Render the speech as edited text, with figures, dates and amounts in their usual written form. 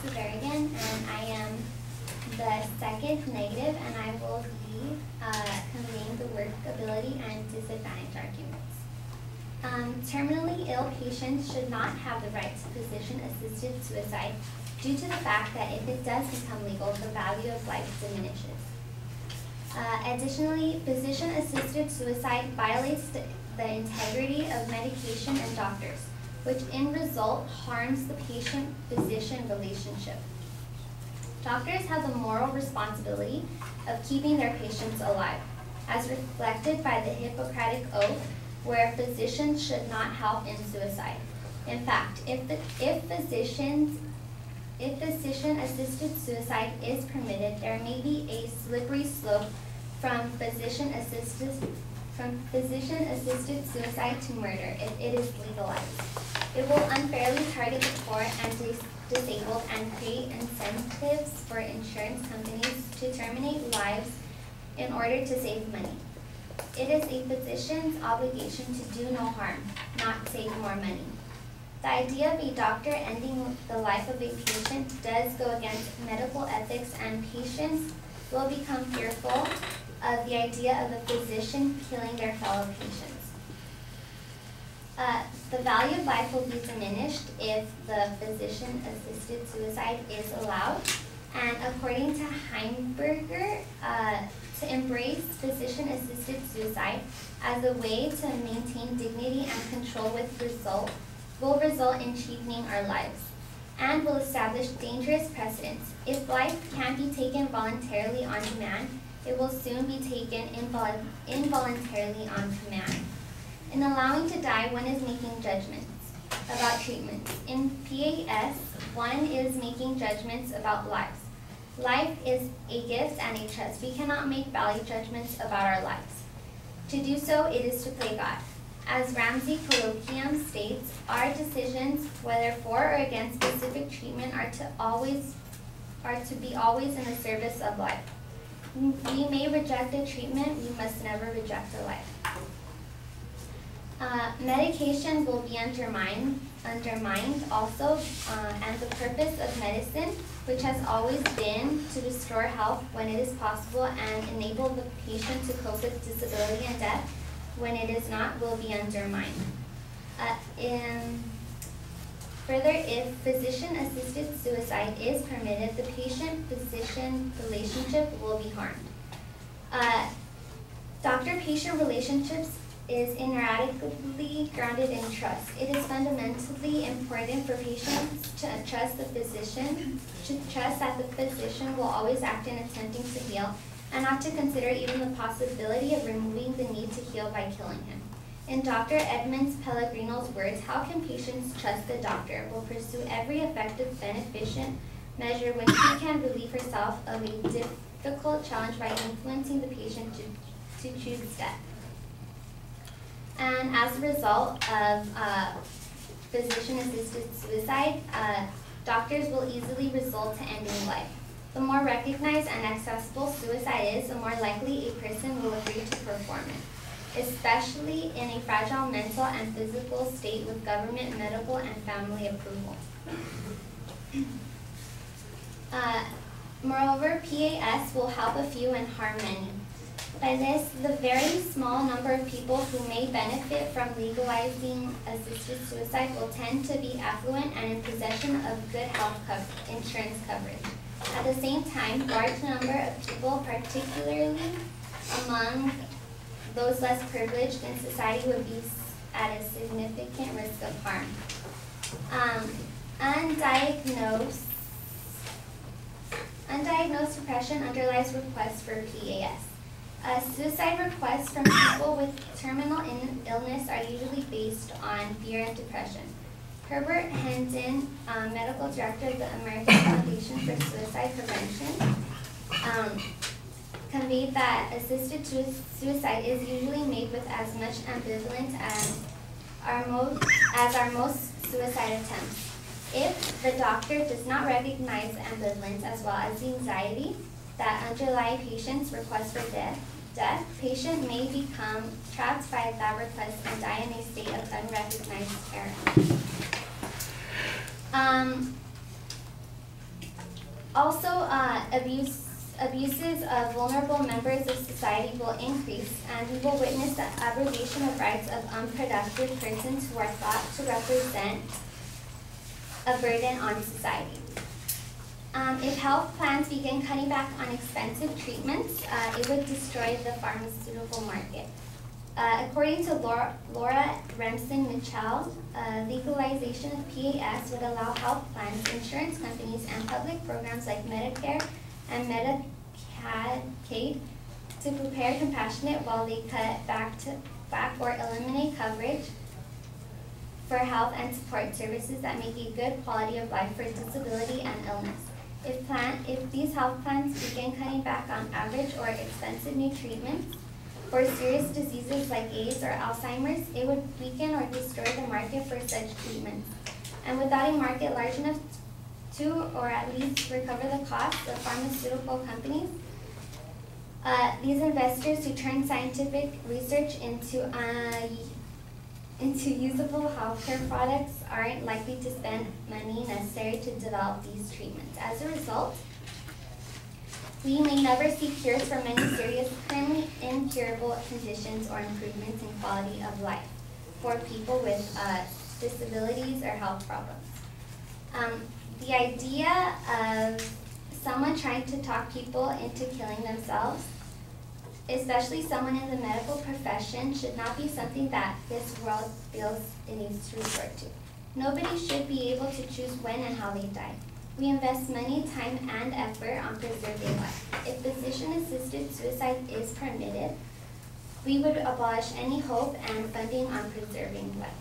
Severigan, and I am the second negative, and I will be conveying the workability and disadvantage arguments. Terminally ill patients should not have the right to physician-assisted suicide due to the fact that if it does become legal, the value of life diminishes. Additionally, physician-assisted suicide violates the integrity of medication and doctors, which in result harms the patient-physician relationship. Doctors have the moral responsibility of keeping their patients alive, as reflected by the Hippocratic Oath, where physicians should not help in suicide. In fact, if physician-assisted suicide is permitted, there may be a slippery slope from physician-assisted suicide to murder if it is legalized. It will unfairly target the poor and disabled and create incentives for insurance companies to terminate lives in order to save money. It is a physician's obligation to do no harm, not save more money. The idea of a doctor ending the life of a patient does go against medical ethics, and patients will become fearful of the idea of a physician killing their fellow patients. The value of life will be diminished if the physician-assisted suicide is allowed, and according to Heimberger, to embrace physician-assisted suicide as a way to maintain dignity and control will result in cheapening our lives, and will establish dangerous precedents. If life can't be taken voluntarily on demand, it will soon be taken involuntarily on command. In allowing to die, one is making judgments about treatments. In PAS, one is making judgments about lives. Life is a gift and a trust. We cannot make value judgments about our lives. To do so, it is to play God. As Ramsey Colloquium states, our decisions, whether for or against specific treatment, are to be always in the service of life. We may reject a treatment, we must never reject a life. Medication will be undermined also, and the purpose of medicine, which has always been to restore health when it is possible and enable the patient to cope with disability and death when it is not, will be undermined. Further, if physician-assisted suicide is permitted, the patient-physician relationship will be harmed. Doctor-patient relationships is ineradicably grounded in trust. It is fundamentally important for patients to trust that the physician will always act in attempting to heal, and not to consider even the possibility of removing the need to heal by killing him. In Dr. Edmonds Pellegrino's words, how can patients trust the doctor will pursue every effective beneficent measure when she can relieve herself of a difficult challenge by influencing the patient to choose death. And as a result of physician-assisted suicide, doctors will easily result to ending life. The more recognized and accessible suicide is, the more likely a person will agree to perform it, especially in a fragile mental and physical state with government, medical, and family approval. Moreover, PAS will help a few and harm many. By this, the very small number of people who may benefit from legalizing assisted suicide will tend to be affluent and in possession of good health insurance coverage. At the same time, large number of people, particularly among those less privileged in society, would be at a significant risk of harm. Undiagnosed depression underlies requests for PAS. Suicide requests from people with terminal illness are usually based on fear and depression. Herbert Hendon, medical director of the American Foundation for Suicide Prevention, conveyed that assisted suicide is usually made with as much ambivalence as our most suicide attempts. If the doctor does not recognize ambivalence as well as the anxiety that underlie patient's request for death, patient may become trapped by that request and die in a state of unrecognized terror. Also, abuses of vulnerable members of society will increase, and we will witness the abrogation of rights of unproductive persons who are thought to represent a burden on society. If health plans begin cutting back on expensive treatments, it would destroy the pharmaceutical market. According to Laura Remsen-Mitchell, legalization of PAS would allow health plans, insurance companies, and public programs like Medicare and Medicaid to prepare compassionate while they cut back or eliminate coverage for health and support services that make a good quality of life for disability and illness. If these health plans begin cutting back on average or expensive new treatments for serious diseases like AIDS or Alzheimer's, it would weaken or destroy the market for such treatments. And without a market large enough to, or at least recover the costs of pharmaceutical companies, these investors who turn scientific research into usable healthcare products aren't likely to spend money necessary to develop these treatments. As a result, we may never see cures for many serious, currently incurable conditions or improvements in quality of life for people with disabilities or health problems. The idea of someone trying to talk people into killing themselves, especially someone in the medical profession, should not be something that this world feels it needs to resort to. Nobody should be able to choose when and how they die. We invest money, time, and effort on preserving life. If physician-assisted suicide is permitted, we would abolish any hope and funding on preserving life.